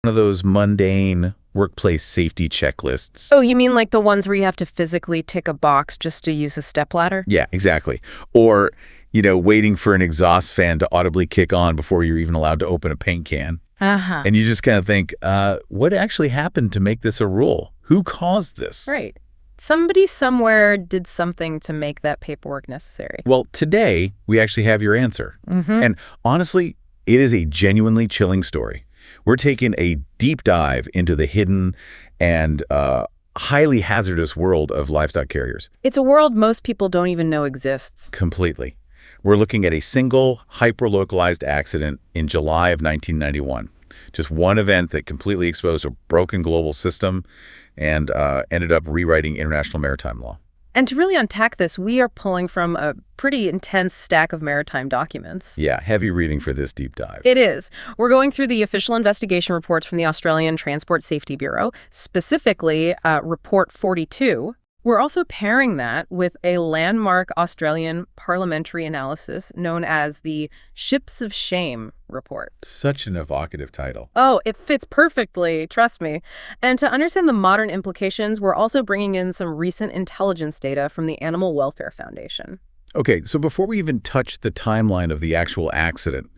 One of those mundane workplace safety checklists. Oh, you mean like the ones where you have to physically tick a box just to use a stepladder? Yeah, exactly. Or, waiting for an exhaust fan to audibly kick on before you're even allowed to open a paint can. Uh-huh. And you just kind of think, what actually happened to make this a rule? Who caused this? Right. Somebody somewhere did something to make that paperwork necessary. Well, today, we actually have your answer. And honestly, it is a genuinely chilling story. We're taking a deep dive into the hidden and highly hazardous world of livestock carriers. It's a world most people don't even know exists. Completely. We're looking at a single hyper-localized accident in July of 1991. Just one event that completely exposed a broken global system and ended up rewriting international maritime law. And to really unpack this, we are pulling from a pretty intense stack of maritime documents. Yeah, heavy reading for this deep dive. It is. We're going through the official investigation reports from the Australian Transport Safety Bureau, specifically Report 42. We're also pairing that with a landmark Australian parliamentary analysis known as the Ships of Shame report. Such an evocative title. Oh, it fits perfectly, trust me. And to understand the modern implications, we're also bringing in some recent intelligence data from the Animal Welfare Foundation. Okay, so before we even touch the timeline of the actual accident,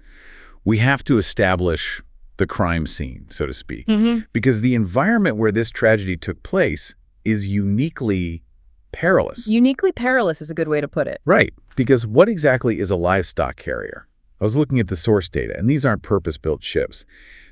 we have to establish the crime scene, so to speak, because the environment where this tragedy took place is uniquely perilous. Uniquely perilous is a good way to put it. Right, because what exactly is a livestock carrier? I was looking at the source data, and these aren't purpose-built ships.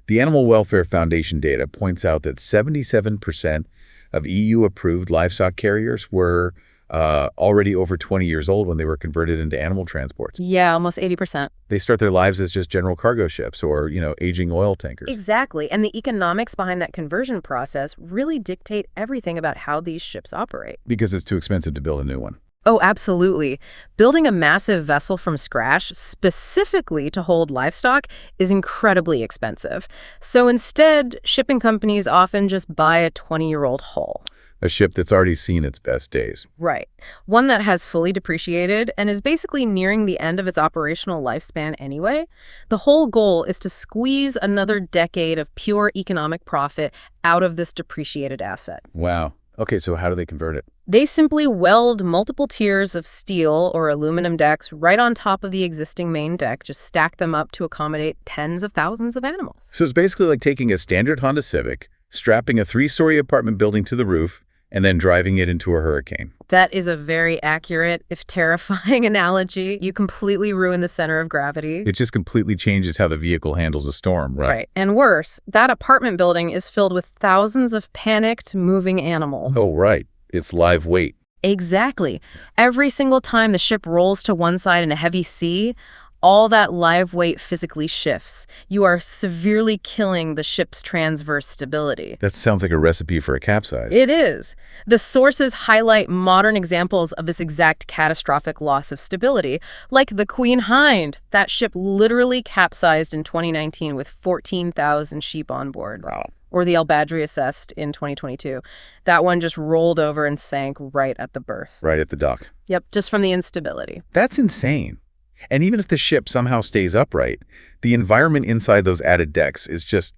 The Animal Welfare Foundation data points out that 77% of EU-approved livestock carriers were already over 20 years old when they were converted into animal transports. Yeah, almost 80%. They start their lives as just general cargo ships or, aging oil tankers. Exactly. And the economics behind that conversion process really dictate everything about how these ships operate. Because it's too expensive to build a new one. Oh, absolutely. Building a massive vessel from scratch, specifically to hold livestock, is incredibly expensive. So instead, shipping companies often just buy a 20-year-old hull. A ship that's already seen its best days. Right. One that has fully depreciated and is basically nearing the end of its operational lifespan anyway. The whole goal is to squeeze another decade of pure economic profit out of this depreciated asset. Wow. Okay, so how do they convert it? They simply weld multiple tiers of steel or aluminum decks right on top of the existing main deck, just stack them up to accommodate tens of thousands of animals. So it's basically like taking a standard Honda Civic, strapping a 3-story apartment building to the roof, and then driving it into a hurricane. That is a very accurate, if terrifying, analogy. You completely ruin the center of gravity. It just completely changes how the vehicle handles a storm, right? Right. And worse, that apartment building is filled with thousands of panicked, moving animals. Oh, right. It's live weight. Exactly. Every single time the ship rolls to one side in a heavy sea, all that live weight physically shifts. You are severely killing the ship's transverse stability. That sounds like a recipe for a capsize. It is. The sources highlight modern examples of this exact catastrophic loss of stability, like the Queen Hind. That ship literally capsized in 2019 with 14,000 sheep on board. Wow. Or the Albadria Est in 2022. That one just rolled over and sank right at the berth. Right at the dock. Yep, just from the instability. That's insane. And even if the ship somehow stays upright, the environment inside those added decks is just,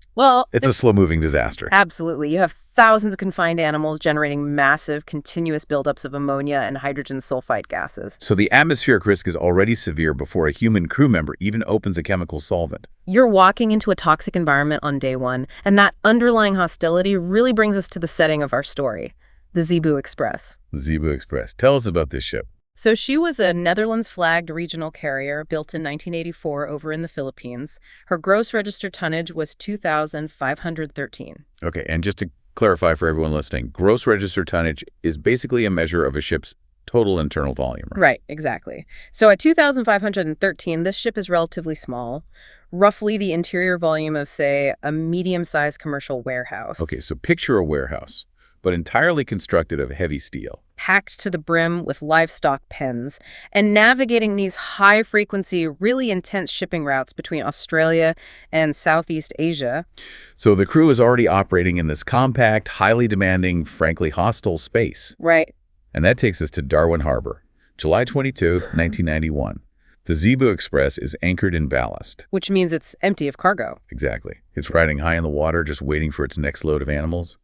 it's a slow-moving disaster. Absolutely. You have thousands of confined animals generating massive, continuous buildups of ammonia and hydrogen sulfide gases. So the atmospheric risk is already severe before a human crew member even opens a chemical solvent. You're walking into a toxic environment on day one, and that underlying hostility really brings us to the setting of our story, the Zebu Express. Zebu Express. Tell us about this ship. So she was a Netherlands-flagged regional carrier built in 1984 over in the Philippines. Her gross registered tonnage was 2,513. Okay, and just to clarify for everyone listening, gross registered tonnage is basically a measure of a ship's total internal volume. Right, exactly. So at 2,513, this ship is relatively small, roughly the interior volume of, say, a medium-sized commercial warehouse. Okay, so picture a warehouse, but entirely constructed of heavy steel. Packed to the brim with livestock pens, and navigating these high-frequency, really intense shipping routes between Australia and Southeast Asia. So the crew is already operating in this compact, highly demanding, frankly hostile space. Right. And that takes us to Darwin Harbour, July 22, 1991. The Zebu Express is anchored in ballast. Which means it's empty of cargo. Exactly. It's riding high in the water, just waiting for its next load of animals.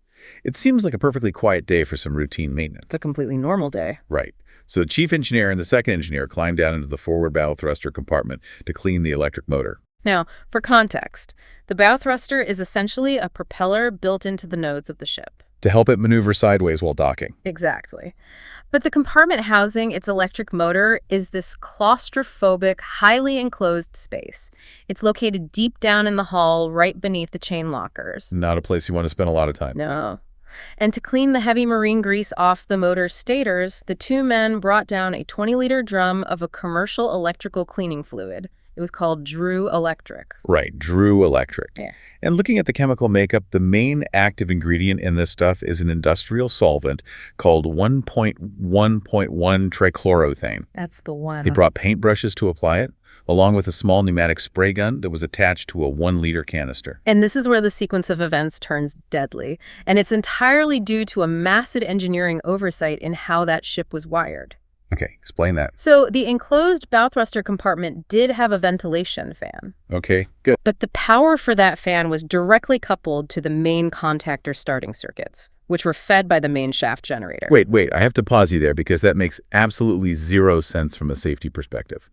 It seems like a perfectly quiet day for some routine maintenance. It's a completely normal day. Right. So the chief engineer and the second engineer climbed down into the forward bow thruster compartment to clean the electric motor. Now, for context, the bow thruster is essentially a propeller built into the nodes of the ship. To help it maneuver sideways while docking. Exactly. But the compartment housing its electric motor is this claustrophobic, highly enclosed space. It's located deep down in the hull, right beneath the chain lockers. Not a place you want to spend a lot of time. No. And to clean the heavy marine grease off the motor stators, the two men brought down a 20-liter drum of a commercial electrical cleaning fluid. It was called Drew Electric. Right, Drew Electric. Yeah. And looking at the chemical makeup, the main active ingredient in this stuff is an industrial solvent called 1.1.1 trichloroethane. That's the one. They brought paintbrushes to apply it, along with a small pneumatic spray gun that was attached to a 1-liter canister. And this is where the sequence of events turns deadly. And it's entirely due to a massive engineering oversight in how that ship was wired. Okay, explain that. So the enclosed bow thruster compartment did have a ventilation fan. Okay, good. But the power for that fan was directly coupled to the main contactor starting circuits, which were fed by the main shaft generator. Wait, I have to pause you there because that makes absolutely zero sense from a safety perspective.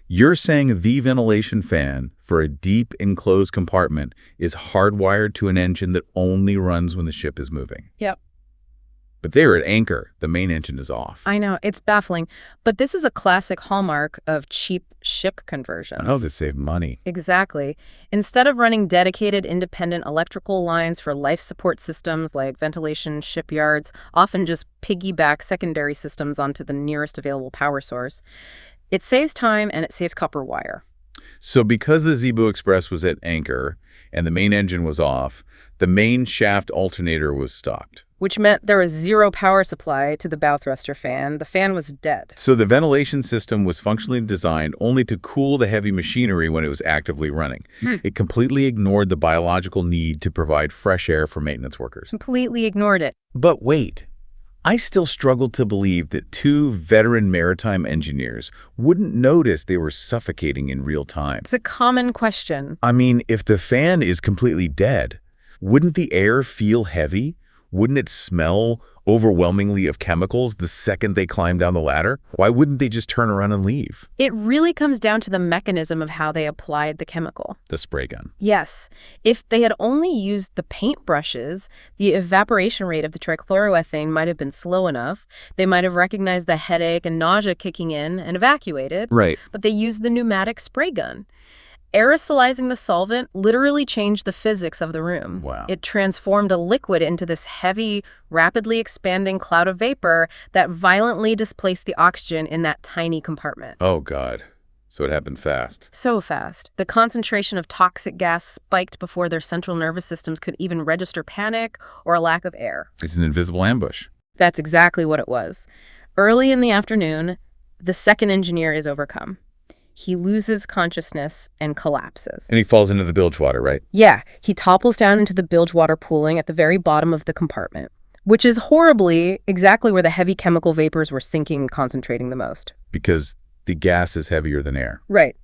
You're saying the ventilation fan for a deep enclosed compartment is hardwired to an engine that only runs when the ship is moving. Yep. But there at anchor, the main engine is off. I know, it's baffling. But this is a classic hallmark of cheap ship conversions. Oh, they save money. Exactly. Instead of running dedicated independent electrical lines for life support systems like ventilation shipyards, often just piggyback secondary systems onto the nearest available power source, it saves time and it saves copper wire. So because the Zebu Express was at anchor and the main engine was off, the main shaft alternator was stopped. Which meant there was zero power supply to the bow thruster fan. The fan was dead. So the ventilation system was functionally designed only to cool the heavy machinery when it was actively running. It completely ignored the biological need to provide fresh air for maintenance workers. Completely ignored it. But wait, I still struggle to believe that two veteran maritime engineers wouldn't notice they were suffocating in real time. It's a common question. I mean, if the fan is completely dead, wouldn't the air feel heavy? Wouldn't it smell overwhelmingly of chemicals the second they climb down the ladder? Why wouldn't they just turn around and leave? It really comes down to the mechanism of how they applied the chemical. The spray gun. Yes. If they had only used the paintbrushes, the evaporation rate of the trichloroethane might have been slow enough. They might have recognized the headache and nausea kicking in and evacuated. Right. But they used the pneumatic spray gun. Aerosolizing the solvent literally changed the physics of the room. Wow. It transformed a liquid into this heavy, rapidly expanding cloud of vapor that violently displaced the oxygen in that tiny compartment. Oh, God. So it happened fast. So fast. The concentration of toxic gas spiked before their central nervous systems could even register panic or a lack of air. It's an invisible ambush. That's exactly what it was. Early in the afternoon, the second engineer is overcome. He loses consciousness and collapses. And he falls into the bilge water, right? Yeah, he topples down into the bilge water pooling at the very bottom of the compartment, which is horribly exactly where the heavy chemical vapors were sinking and concentrating the most. Because the gas is heavier than air. Right.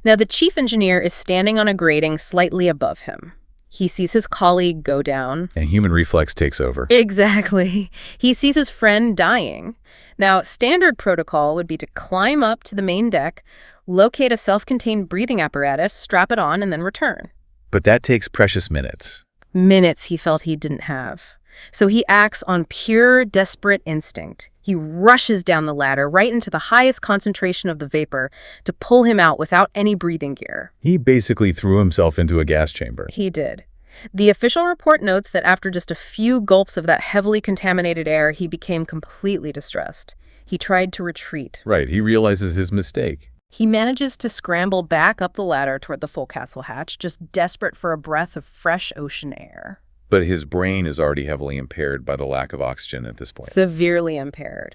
Now, the chief engineer is standing on a grating slightly above him. He sees his colleague go down. And human reflex takes over. Exactly. He sees his friend dying. Now, standard protocol would be to climb up to the main deck, locate a self-contained breathing apparatus, strap it on, and then return. But that takes precious minutes. Minutes he felt he didn't have. So he acts on pure, desperate instinct. He rushes down the ladder right into the highest concentration of the vapor to pull him out without any breathing gear. He basically threw himself into a gas chamber. He did. The official report notes that after just a few gulps of that heavily contaminated air, he became completely distressed. He tried to retreat. Right, he realizes his mistake. He manages to scramble back up the ladder toward the forecastle hatch, just desperate for a breath of fresh ocean air. But his brain is already heavily impaired by the lack of oxygen at this point. Severely impaired.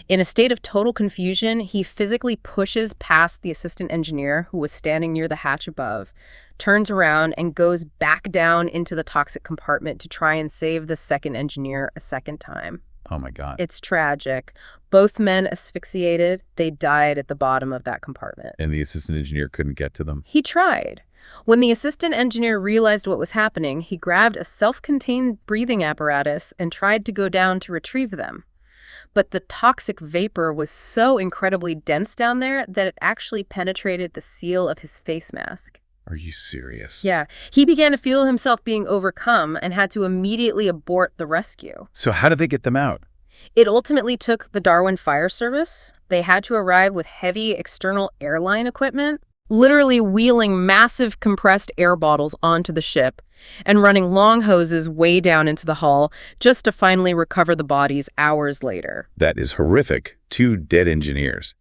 In a state of total confusion, he physically pushes past the assistant engineer who was standing near the hatch above, turns around, and goes back down into the toxic compartment to try and save the second engineer a second time. Oh, my God. It's tragic. Both men asphyxiated. They died at the bottom of that compartment. And the assistant engineer couldn't get to them? He tried. When the assistant engineer realized what was happening, he grabbed a self-contained breathing apparatus and tried to go down to retrieve them. But the toxic vapor was so incredibly dense down there that it actually penetrated the seal of his face mask. Are you serious? Yeah. He began to feel himself being overcome and had to immediately abort the rescue. So how did they get them out? It ultimately took the Darwin Fire Service. They had to arrive with heavy external airline equipment, literally wheeling massive compressed air bottles onto the ship and running long hoses way down into the hull just to finally recover the bodies hours later. That is horrific. 2 dead engineers.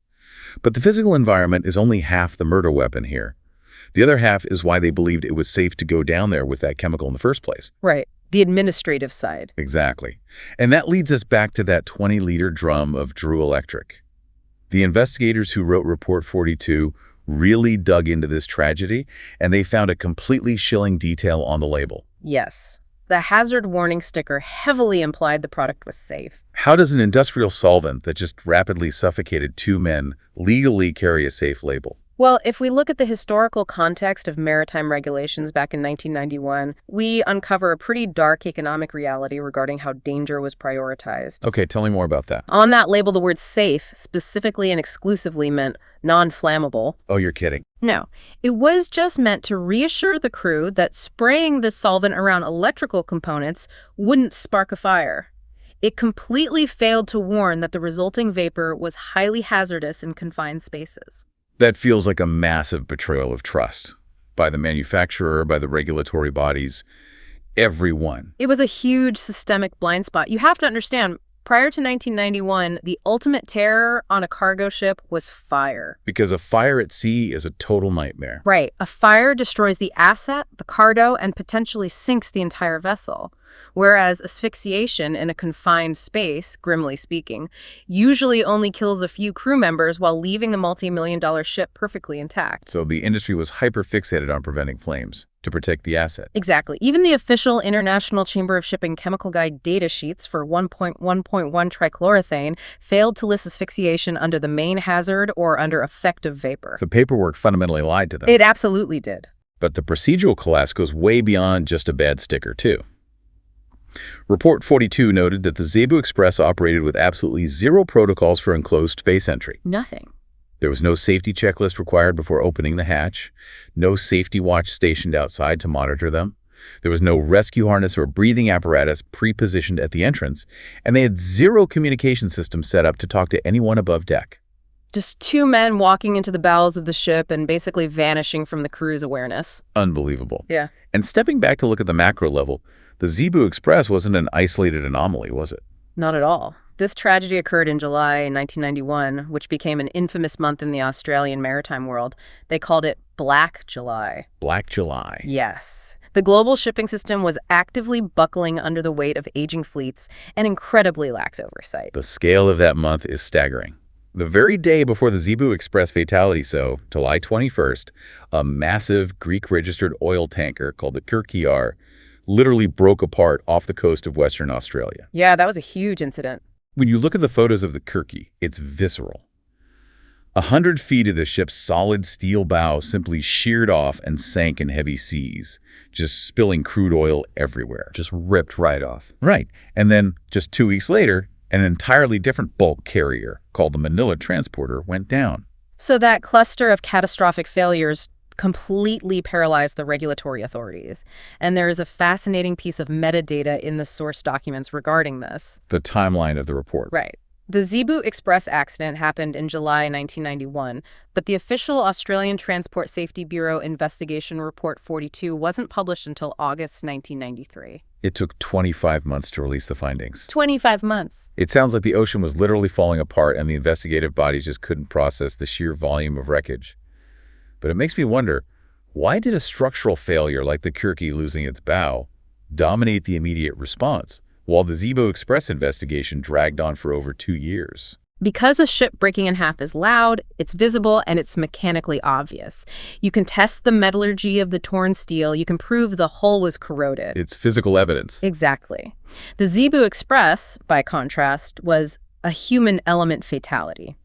But the physical environment is only half the murder weapon here. The other half is why they believed it was safe to go down there with that chemical in the first place. Right. The administrative side. Exactly. And that leads us back to that 20-liter drum of Drew Electric. The investigators who wrote Report 42 really dug into this tragedy, and they found a completely chilling detail on the label. Yes. The hazard warning sticker heavily implied the product was safe. How does an industrial solvent that just rapidly suffocated 2 men legally carry a safe label? Well, if we look at the historical context of maritime regulations back in 1991, we uncover a pretty dark economic reality regarding how danger was prioritized. Okay, tell me more about that. On that label, the word safe specifically and exclusively meant non-flammable. Oh, you're kidding. No, it was just meant to reassure the crew that spraying the solvent around electrical components wouldn't spark a fire. It completely failed to warn that the resulting vapor was highly hazardous in confined spaces. That feels like a massive betrayal of trust. By the manufacturer, by the regulatory bodies, everyone. It was a huge systemic blind spot. You have to understand, prior to 1991, the ultimate terror on a cargo ship was fire. Because a fire at sea is a total nightmare. Right. A fire destroys the asset, the cargo, and potentially sinks the entire vessel. Whereas asphyxiation in a confined space, grimly speaking, usually only kills a few crew members while leaving the multi-million-dollar ship perfectly intact. So the industry was hyper-fixated on preventing flames to protect the asset. Exactly. Even the official International Chamber of Shipping Chemical Guide data sheets for 1.1.1 trichloroethane failed to list asphyxiation under the main hazard or under effective vapor. The paperwork fundamentally lied to them. It absolutely did. But the procedural collapse goes way beyond just a bad sticker, too. Report 42 noted that the Zebu Express operated with absolutely 0 protocols for enclosed space entry. Nothing. There was no safety checklist required before opening the hatch, no safety watch stationed outside to monitor them. There was no rescue harness or breathing apparatus pre-positioned at the entrance, and they had 0 communication system set up to talk to anyone above deck. Just 2 men walking into the bowels of the ship and basically vanishing from the crew's awareness. Unbelievable. Yeah. And stepping back to look at the macro level, the Zebu Express wasn't an isolated anomaly, was it? Not at all. This tragedy occurred in July 1991, which became an infamous month in the Australian maritime world. They called it Black July. Black July. Yes. The global shipping system was actively buckling under the weight of aging fleets and incredibly lax oversight. The scale of that month is staggering. The very day before the Zebu Express fatality, July 21st, a massive Greek-registered oil tanker called the Kirkiyar literally broke apart off the coast of Western Australia. Yeah, that was a huge incident. When you look at the photos of the Kirky, it's visceral. 100 feet of the ship's solid steel bow simply sheared off and sank in heavy seas, just spilling crude oil everywhere. Just ripped right off. Right. And then, just 2 weeks later, an entirely different bulk carrier called the Manila Transporter went down. So that cluster of catastrophic failures completely paralyzed the regulatory authorities. And there is a fascinating piece of metadata in the source documents regarding this. The timeline of the report. Right. The Zebu Express accident happened in July 1991, but the official Australian Transport Safety Bureau investigation report 42 wasn't published until August 1993. It took 25 months to release the findings. 25 months. It sounds like the ocean was literally falling apart and the investigative bodies just couldn't process the sheer volume of wreckage. But it makes me wonder, why did a structural failure like the Kirky losing its bow dominate the immediate response, while the Zebu Express investigation dragged on for over 2 years? Because a ship breaking in half is loud, it's visible, and it's mechanically obvious. You can test the metallurgy of the torn steel. You can prove the hull was corroded. It's physical evidence. Exactly. The Zebu Express, by contrast, was a human element fatality.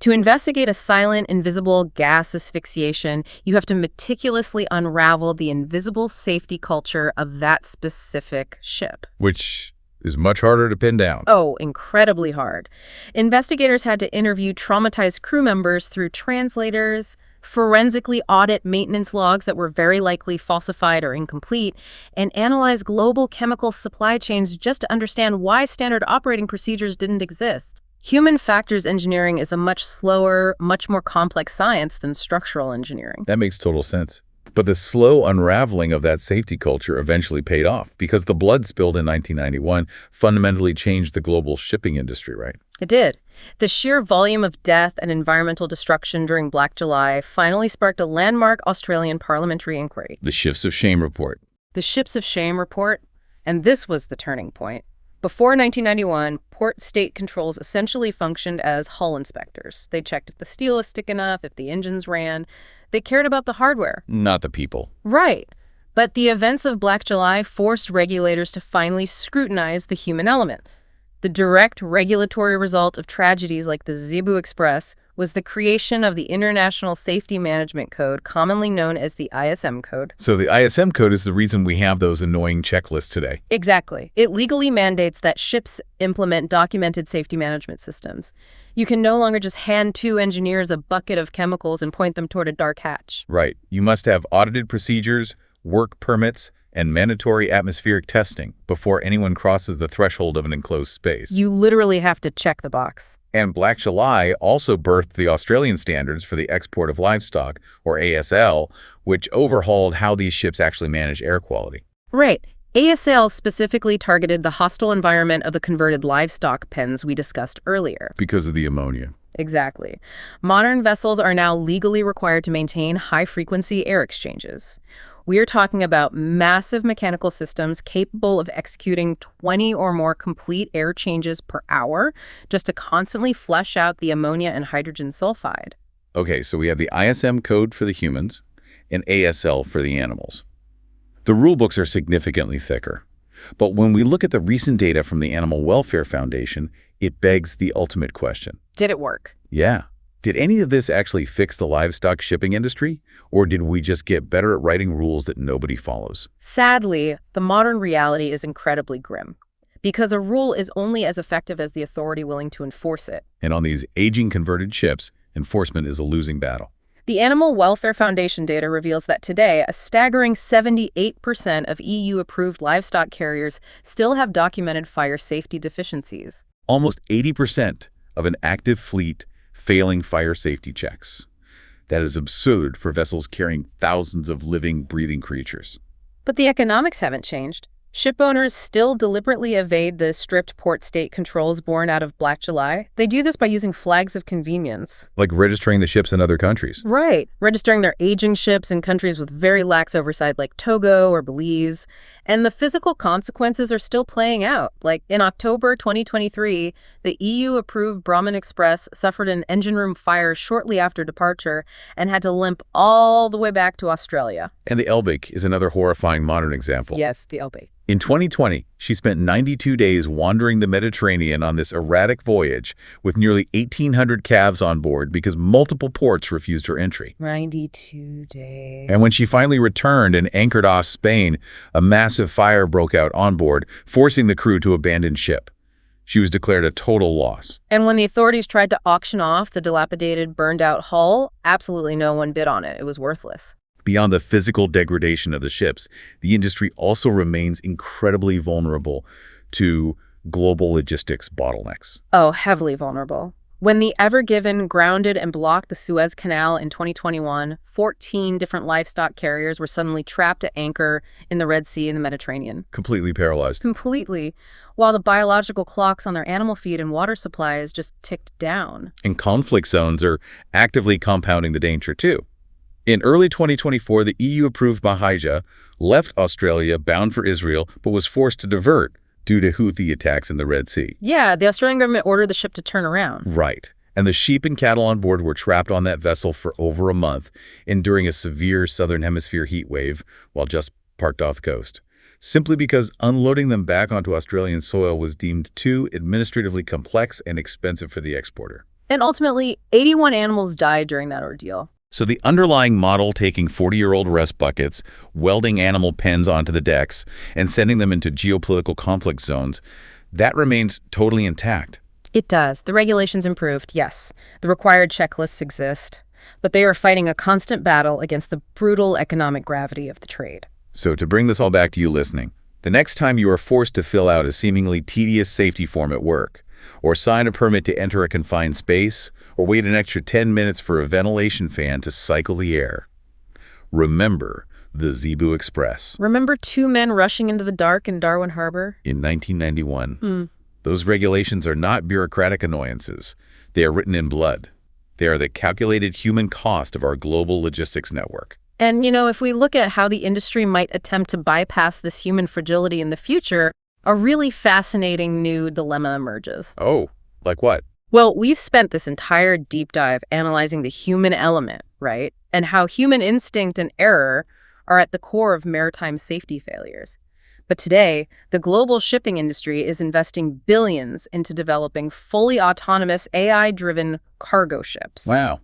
To investigate a silent, invisible gas asphyxiation, you have to meticulously unravel the invisible safety culture of that specific ship. Which is much harder to pin down. Oh, incredibly hard. Investigators had to interview traumatized crew members through translators, forensically audit maintenance logs that were very likely falsified or incomplete, and analyze global chemical supply chains just to understand why standard operating procedures didn't exist. Human factors engineering is a much slower, much more complex science than structural engineering. That makes total sense. But the slow unraveling of that safety culture eventually paid off because the blood spilled in 1991 fundamentally changed the global shipping industry, right? It did. The sheer volume of death and environmental destruction during Black July finally sparked a landmark Australian parliamentary inquiry. The Ships of Shame Report. The Ships of Shame Report. And this was the turning point. Before 1991, port state controls essentially functioned as hull inspectors. They checked if the steel was thick enough, if the engines ran. They cared about the hardware. Not the people. Right. But the events of Black July forced regulators to finally scrutinize the human element. The direct regulatory result of tragedies like the Zebu Express was the creation of the International Safety Management Code, commonly known as the ISM Code. So the ISM Code is the reason we have those annoying checklists today. Exactly. It legally mandates that ships implement documented safety management systems. You can no longer just hand two engineers a bucket of chemicals and point them toward a dark hatch. Right. You must have audited procedures, work permits, and mandatory atmospheric testing before anyone crosses the threshold of an enclosed space. You literally have to check the box. And Black July also birthed the Australian standards for the export of livestock, or ASL, which overhauled how these ships actually manage air quality. Right. ASL specifically targeted the hostile environment of the converted livestock pens we discussed earlier. Because of the ammonia. Exactly. Modern vessels are now legally required to maintain high-frequency air exchanges. We're talking about massive mechanical systems capable of executing 20 or more complete air changes per hour just to constantly flush out the ammonia and hydrogen sulfide. Okay, so we have the ISM code for the humans and ASL for the animals. The rulebooks are significantly thicker. But when we look at the recent data from the Animal Welfare Foundation, it begs the ultimate question. Did it work? Yeah. Did any of this actually fix the livestock shipping industry? Or did we just get better at writing rules that nobody follows? Sadly, the modern reality is incredibly grim. Because a rule is only as effective as the authority willing to enforce it. And on these aging converted ships, enforcement is a losing battle. The Animal Welfare Foundation data reveals that today, a staggering 78% of EU-approved livestock carriers still have documented fire safety deficiencies. Almost 80% of an active fleet failing fire safety checks. That is absurd for vessels carrying thousands of living, breathing creatures. But the economics haven't changed. Ship owners still deliberately evade the strict port state controls born out of Black July. They do this by using flags of convenience. Like registering the ships in other countries. Right. Registering their aging ships in countries with very lax oversight like Togo or Belize. And the physical consequences are still playing out. Like in October 2023, the EU-approved Brahman Express suffered an engine room fire shortly after departure and had to limp all the way back to Australia. And the Elbig is another horrifying modern example. Yes, the Elbig. In 2020, she spent 92 days wandering the Mediterranean on this erratic voyage with nearly 1,800 calves on board because multiple ports refused her entry. 92 days. And when she finally returned and anchored off Spain, a massive fire broke out on board, forcing the crew to abandon ship. She was declared a total loss. And when the authorities tried to auction off the dilapidated, burned-out hull, absolutely no one bid on it. It was worthless. Beyond the physical degradation of the ships, the industry also remains incredibly vulnerable to global logistics bottlenecks. Oh, heavily vulnerable. When the Ever Given grounded and blocked the Suez Canal in 2021, 14 different livestock carriers were suddenly trapped at anchor in the Red Sea and the Mediterranean. Completely paralyzed. Completely, while the biological clocks on their animal feed and water supplies just ticked down. And conflict zones are actively compounding the danger too. In early 2024, the EU-approved Mahija left Australia bound for Israel, but was forced to divert due to Houthi attacks in the Red Sea. Yeah, the Australian government ordered the ship to turn around. Right. And the sheep and cattle on board were trapped on that vessel for over a month, enduring a severe southern hemisphere heat wave while just parked off the coast, simply because unloading them back onto Australian soil was deemed too administratively complex and expensive for the exporter. And ultimately, 81 animals died during that ordeal. So the underlying model, taking 40-year-old rest buckets, welding animal pens onto the decks, and sending them into geopolitical conflict zones, that remains totally intact. It does. The regulations improved, yes. The required checklists exist. But they are fighting a constant battle against the brutal economic gravity of the trade. So to bring this all back to you listening, the next time you are forced to fill out a seemingly tedious safety form at work, or sign a permit to enter a confined space, or wait an extra 10 minutes for a ventilation fan to cycle the air, remember the Zebu Express. Remember 2 men rushing into the dark in Darwin Harbour? In 1991. Those regulations are not bureaucratic annoyances. They are written in blood. They are the calculated human cost of our global logistics network. And, if we look at how the industry might attempt to bypass this human fragility in the future, a really fascinating new dilemma emerges. Oh, like what? Well, we've spent this entire deep dive analyzing the human element, right? And how human instinct and error are at the core of maritime safety failures. But today, the global shipping industry is investing billions into developing fully autonomous AI-driven cargo ships. Wow.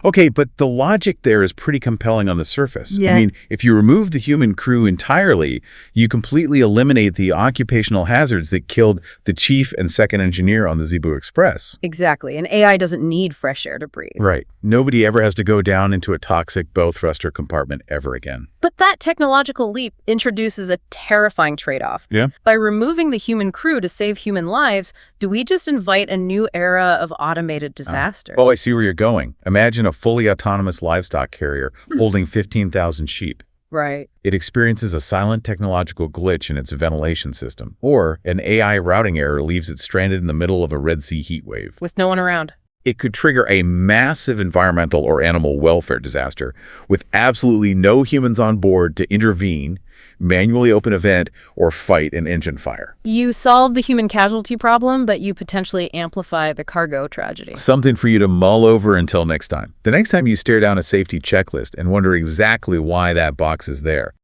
Okay, but the logic there is pretty compelling on the surface. Yeah. I mean, if you remove the human crew entirely, you completely eliminate the occupational hazards that killed the chief and second engineer on the Zebu Express. Exactly. And AI doesn't need fresh air to breathe. Right. Nobody ever has to go down into a toxic bow thruster compartment ever again. But that technological leap introduces a terrifying trade-off. Yeah? By removing the human crew to save human lives, do we just invite a new era of automated disasters? Oh, I see where you're going. Imagine a fully autonomous livestock carrier holding 15,000 sheep. Right. It experiences a silent technological glitch in its ventilation system, or an AI routing error leaves it stranded in the middle of a Red Sea heat wave. With no one around. It could trigger a massive environmental or animal welfare disaster with absolutely no humans on board to intervene, manually open a vent, or fight an engine fire. You solve the human casualty problem, but you potentially amplify the cargo tragedy. Something for you to mull over until next time. The next time you stare down a safety checklist and wonder exactly why that box is there,